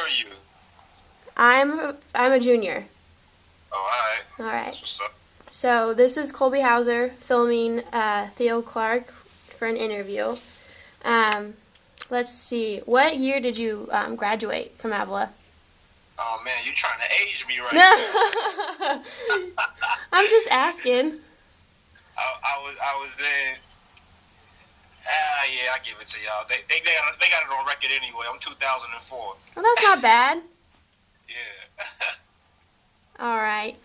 are you? I'm a junior. Oh, alright. All right. That's what's up. So this is Colbi Howser filming Theo Clark for an interview. Um, let's see. What year did you graduate from Avila? Oh man, you trying to age me right now. I'm just asking. I was in. Ah, yeah, I give it to y'all. They got it on record anyway. I'm 2004. Well, that's not bad. Yeah. All right.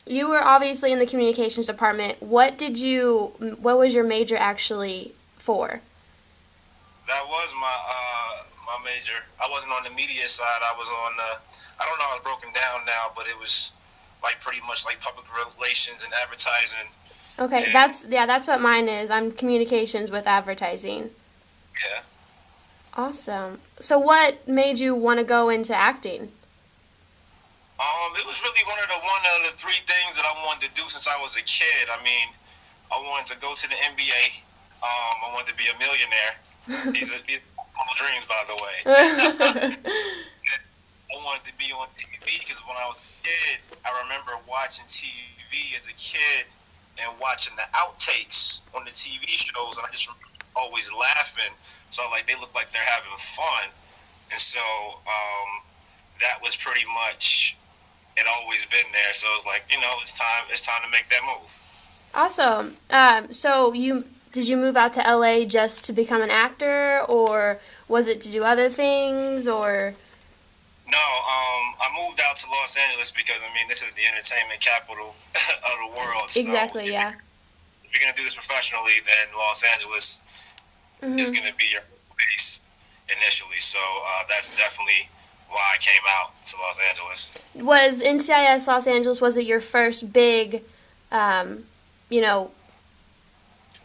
You were obviously in the communications department. What was your major actually for? That was my major. I wasn't on the media side. I was on the. I don't know how it's broken down now, but it was like pretty much like public relations and advertising. Okay, And that's what mine is. I'm communications with advertising. yeah. Awesome. So what made you want to go into acting? It was really one of the three things that I wanted to do since I was a kid. I mean, I wanted to go to the NBA. I wanted to be a millionaire. These are all dreams, by the way. I wanted to be on TV because when I was a kid, I remember watching TV as a kid and watching the outtakes on the TV shows, and I just remember always laughing. So like they look like they're having fun, and so that was pretty much it. Always been there. So it was like it's time to make that move. Awesome. So did you move out to LA just to become an actor, or was it to do other things, or? No, I moved out to Los Angeles because this is the entertainment capital of the world. So Exactly, yeah. if you're gonna do this professionally, then Los Angeles is gonna be your base initially. So that's definitely why I came out to Los Angeles. Was NCIS Los Angeles, was it your first big, you know,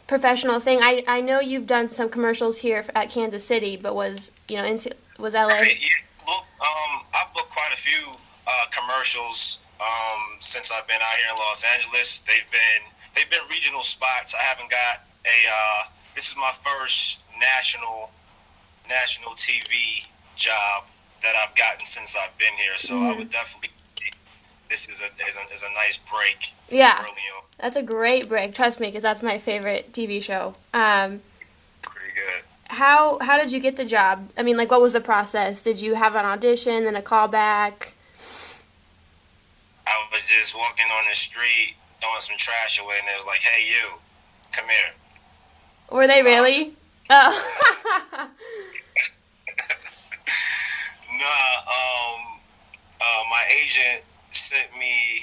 professional thing? I know you've done some commercials here at Kansas City, but was LA? Look, I've booked quite a few commercials since I've been out here in Los Angeles. They've been regional spots. I haven't got a. This is my first national TV job that I've gotten since I've been here. So I would definitely. This is a nice break. Yeah, early on. that's a great break. Trust me, because that's my favorite TV show. Pretty good. How did you get the job? What was the process? Did you have an audition and a callback? I was just walking on the street throwing some trash away, and it was like, "Hey, you, come here." Were they really? Oh. Nah, my agent sent me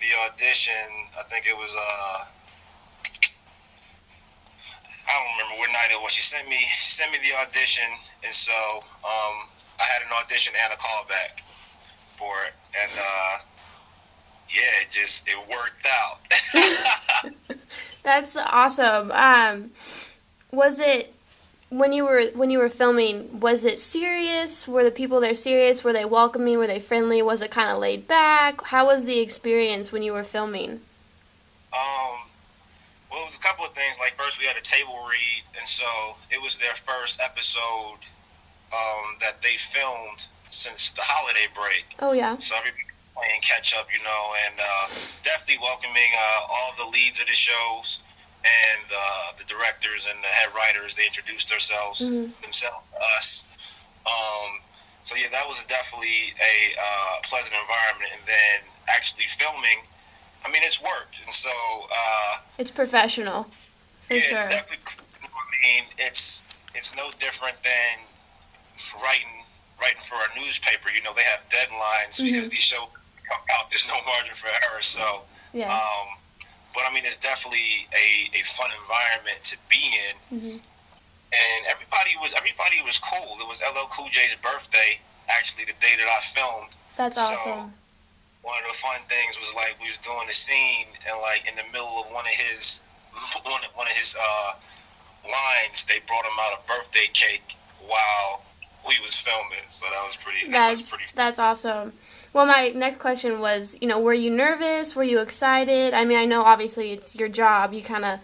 the audition. I think it was I don't remember what night it was. She sent me the audition, and so I had an audition and a callback for it, and yeah, it worked out. That's awesome. Was it when you were filming? Was it serious? Were the people there serious? Were they welcoming? Were they friendly? Was it kind of laid back? How was the experience when you were filming? Well, it was a couple of things. Like first, we had a table read, and so it was their first episode that they filmed since the holiday break. Oh yeah. So everybody playing catch up, and definitely welcoming all the leads of the shows and the directors and the head writers. They introduced themselves to us. So yeah, that was definitely a pleasant environment. And then actually filming, it's work, and so It's professional, for yeah, sure. it's definitely. It's no different than writing for a newspaper. They have deadlines because these shows come out. There's no margin for error. So, Yeah. but it's definitely a fun environment to be in, and everybody was cool. It was LL Cool J's birthday, actually, the day that I filmed. That's So awesome. one of the fun things was like we was doing the scene, and like in the middle of one of his lines, they brought him out a birthday cake while we was filming. So that was pretty. That was pretty. That's awesome. Well, my next question was, were you nervous? Were you excited? I know obviously it's your job. You kind of,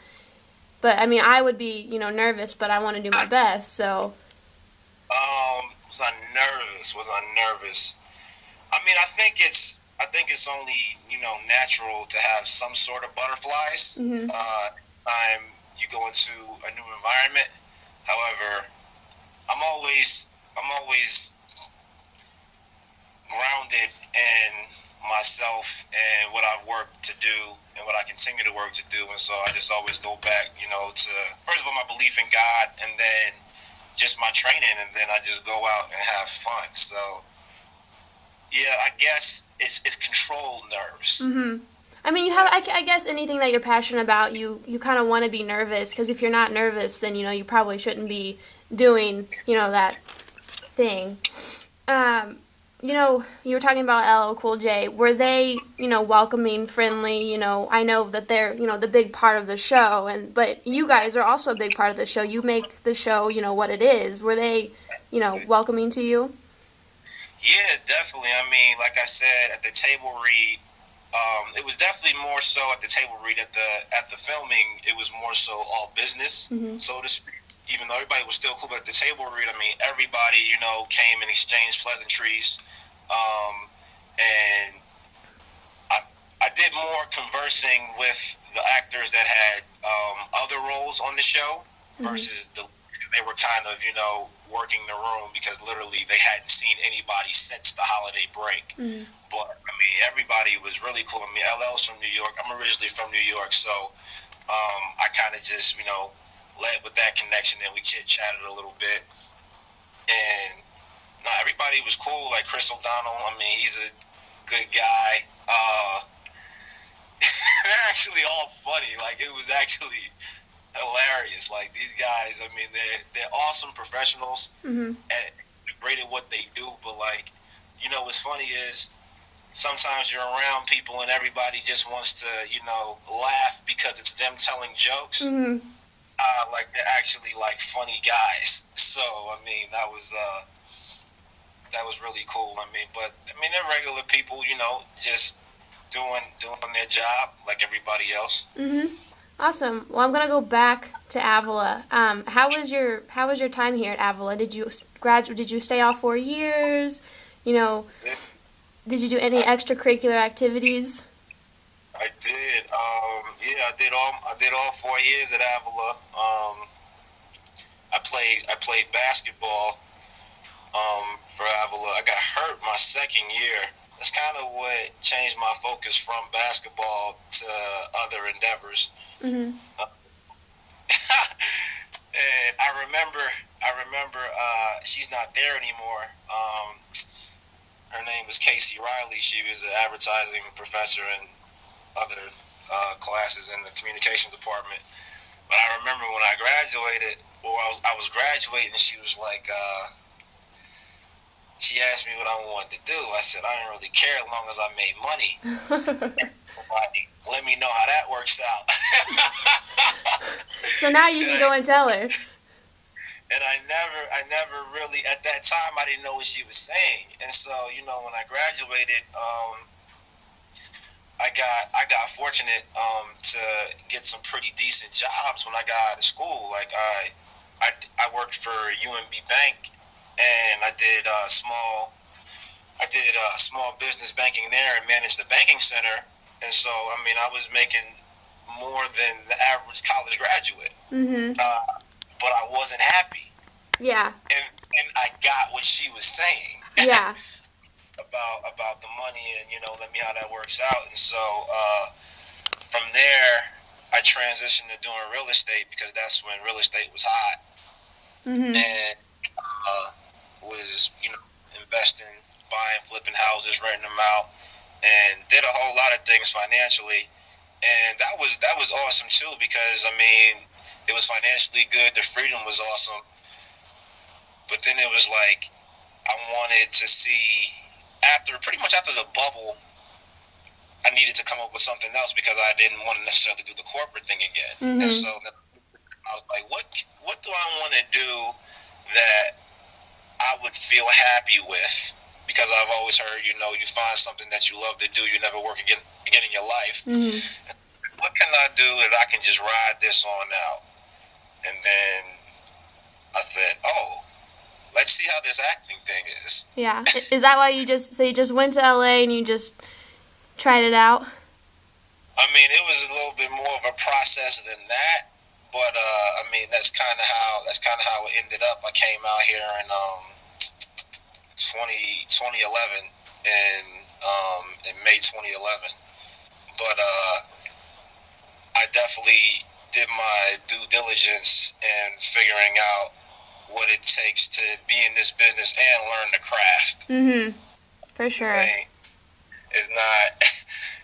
but I would be, nervous, but I want to do my best. So. Was I nervous? I mean, I think it's only, natural to have some sort of butterflies. Mm-hmm. You go into a new environment. However, I'm always grounded in myself and what I've worked to do and what I continue to work to do, and so I just always go back, to first of all my belief in God, and then just my training, and then I just go out and have fun. So yeah, I guess it's controlled nerves. Mm-hmm. I mean, you have, I guess anything that you're passionate about, you kind of want to be nervous, because if you're not nervous, then, you probably shouldn't be doing, that thing. You were talking about LL Cool J. Were they, welcoming, friendly? I know that they're, the big part of the show, but you guys are also a big part of the show. You make the show, what it is. Were they, welcoming to you? Yeah, definitely. I mean, like I said, at the table read, it was definitely more so at the table read. At the filming, it was more so all business, mm-hmm. so to speak. Even though everybody was still cool, but at the table read, I mean, everybody, came and exchanged pleasantries. And I did more conversing with the actors that had other roles on the show versus they were kind of, working the room because literally they hadn't seen anybody since the holiday break. Mm-hmm. But, I mean, everybody was really cool. I mean, LL's from New York. I'm originally from New York, so I kind of just, led with that connection, and we chit-chatted a little bit. And everybody was cool. Like Chris O'Donnell, I mean, he's a good guy. They're actually all funny. Like, it was actually hilarious. Like, these guys, I mean, they're awesome professionals and great at what they do. But, like, what's funny is sometimes you're around people and everybody just wants to, laugh because it's them telling jokes. Mm-hmm. Like, they're actually, like, funny guys. So, I mean, that was really cool. I mean, they're regular people, just doing their job like everybody else. Mm-hmm. Awesome. Well, I'm gonna go back to Avila. How was your time here at Avila? Did you graduate? Did you stay all 4 years? Did you do any extracurricular activities? I did. I did all 4 years at Avila. I played basketball for Avila. I got hurt my second year. That's kind of what changed my focus from basketball to other endeavors. Mm-hmm. And I remember. She's not there anymore. Her name was Casey Riley. She was an advertising professor in other classes in the communications department. But I remember when I graduated, or I was graduating, she was like, she asked me what I wanted to do. I said, I didn't really care as long as I made money. Let me know how that works out. So now you can go and tell her. And I never really, at that time, I didn't know what she was saying. And so, when I graduated, I got fortunate to get some pretty decent jobs when I got out of school. Like I worked for UMB Bank, and I did small business banking there and managed the banking center. And so, I mean, I was making more than the average college graduate. Mm-hmm. But I wasn't happy. Yeah. And I got what she was saying. Yeah. about the money and, let me how that works out. And so from there, I transitioned to doing real estate because that's when real estate was hot. Mm-hmm. And was, investing, buying, flipping houses, renting them out, and did a whole lot of things financially. And that was awesome too because, I mean, it was financially good. The freedom was awesome. But then it was like I wanted to see, pretty much after the bubble, I needed to come up with something else because I didn't want to necessarily do the corporate thing again. Mm-hmm. And so then I was like, what do I want to do that I would feel happy with? Because I've always heard, you find something that you love to do, you never work again in your life. Mm-hmm. What can I do that I can just ride this on out? And then I said, let's see how this acting thing is. Yeah. Is that why you just went to LA and you just tried it out? I mean, it was a little bit more of a process than that, but I mean, that's kind of how it ended up. I came out here in 2011 in May 2011, but I definitely did my due diligence in figuring out what it takes to be in this business and learn the craft. Mm-hmm. For sure. It's not.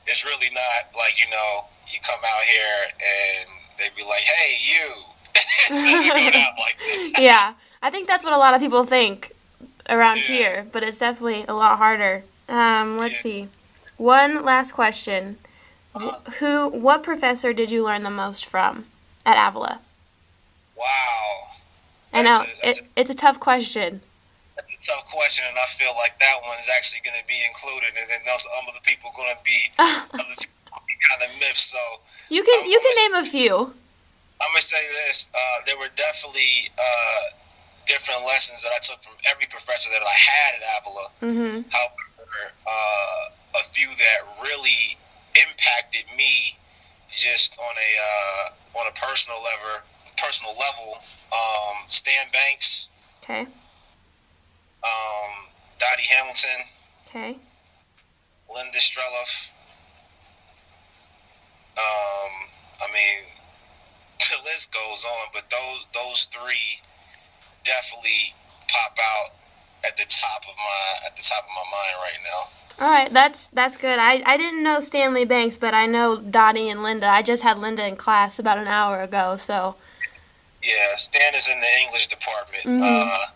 It's really not like, you know, you come out here and they be like, "Hey, you." It doesn't go down like this. Yeah, I think that's what a lot of people think around here, but it's definitely a lot harder. Let's see. One last question. What professor did you learn the most from at Avila? Wow. I know, it's a tough question. That's a tough question, and I feel like that one's actually going to be included, and then some other people are going to be kind of myths. So you can name a few. I'm going to say this: there were definitely different lessons that I took from every professor that I had at Avila. Mm-hmm. However, a few that really impacted me just on a personal level. Stan Banks. Okay. Dottie Hamilton. Okay. Linda Streloff. I mean, the list goes on, but those three definitely pop out at the top of my mind right now. All right, that's good. I didn't know Stanley Banks, but I know Dottie and Linda. I just had Linda in class about an hour ago, so. Yeah, Stan is in the English department. Mm-hmm.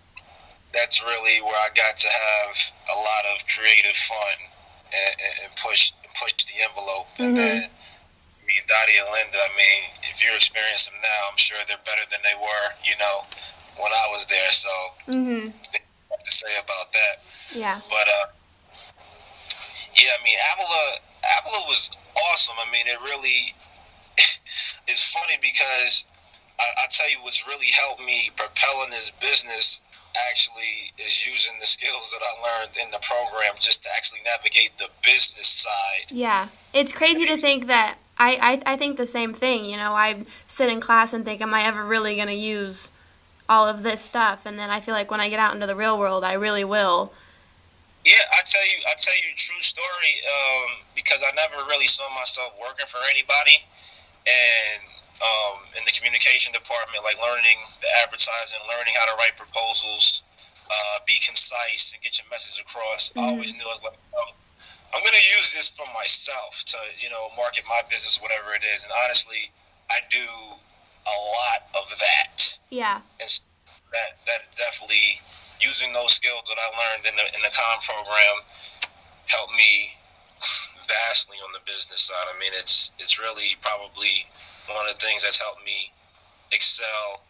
That's really where I got to have a lot of creative fun and push the envelope. Mm-hmm. And then me and Dottie and Linda, I mean, if you're experiencing them now, I'm sure they're better than they were, you know, when I was there. So mm-hmm. what to say about that? Yeah. But yeah, I mean, Avila was awesome. I mean, it really is funny because I tell you what's really helped me propel in this business actually is using the skills that I learned in the program just to actually navigate the business side. Yeah. It's crazy to think that I think the same thing. You know, I sit in class and think, am I ever really going to use all of this stuff? And then I feel like when I get out into the real world, I really will. Yeah, I tell you a true story because I never really saw myself working for anybody. And in the communication department, like learning the advertising, learning how to write proposals, be concise and get your message across. Mm-hmm. I always knew I was like, oh, I'm going to use this for myself to, you know, market my business, whatever it is. And honestly, I do a lot of that. Yeah. And that definitely, using those skills that I learned in the comm program helped me vastly on the business side. I mean, it's really probably one of the things that's helped me excel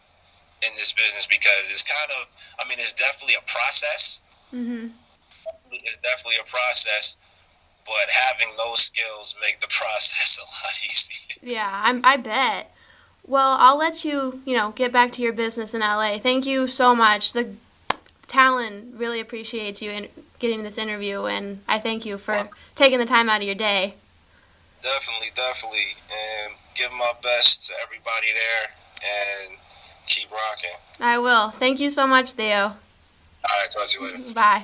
in this business because it's kind of, I mean, it's definitely a process. Mm-hmm. It's definitely a process, but having those skills make the process a lot easier. Yeah, I bet. Well, I'll let you, get back to your business in LA. Thank you so much. The Talon really appreciates you in getting this interview, and I thank you for taking the time out of your day. Definitely. And give my best to everybody there and keep rocking. I will. Thank you so much, Theo. All right, talk to you later. Bye.